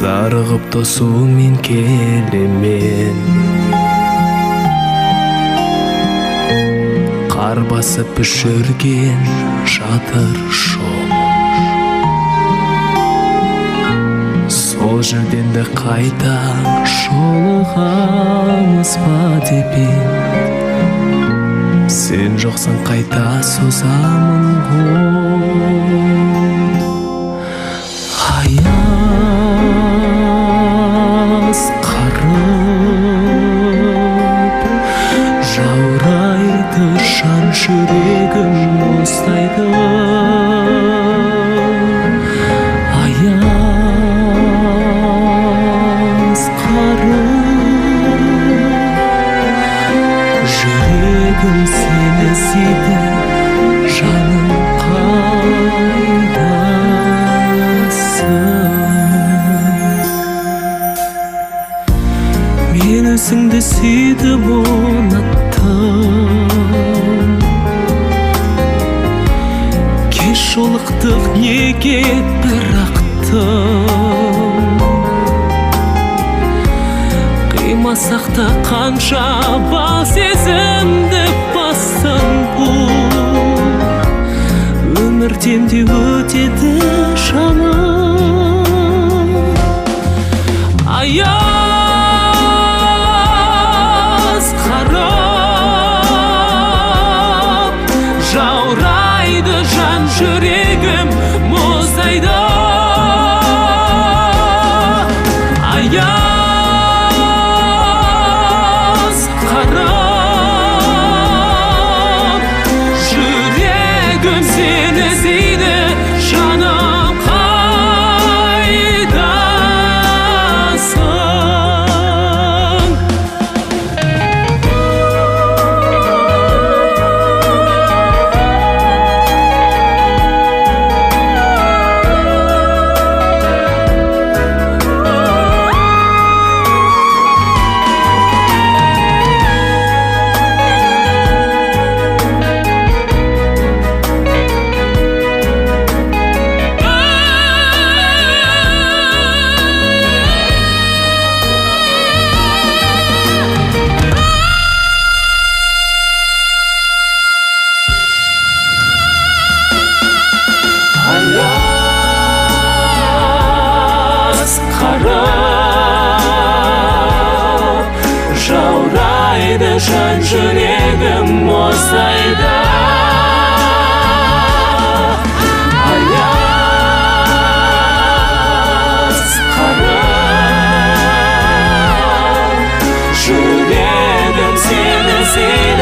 зарығып тосумен келемен, қар басып үшірген жатыр шоқ. Сол жерден де қайта жолығамыз ба деп ем, сен жоқсың қайта созамын ғой. Аяз қарып жаурайды, жан жүрегім мұздайды. Аяз қарып жүрегім сені іздейді, жаным қайдасың? Мен өзіңді сүйдім, ұнаттым. Кеш жолықтық, неге бірақтым? Қимасақ та қанша бал сезімді бассын бұл, өмірден де өтеді жаным. Аяз қарып жаурайды, жан жүрегім мұздайды. Аяз қарып жүрегім сені іздейді, жаным қайдасың? Аяз қарып жаурайды, жан жүрегім мұздайды. Аяз қарып жүрегім сені іздейді,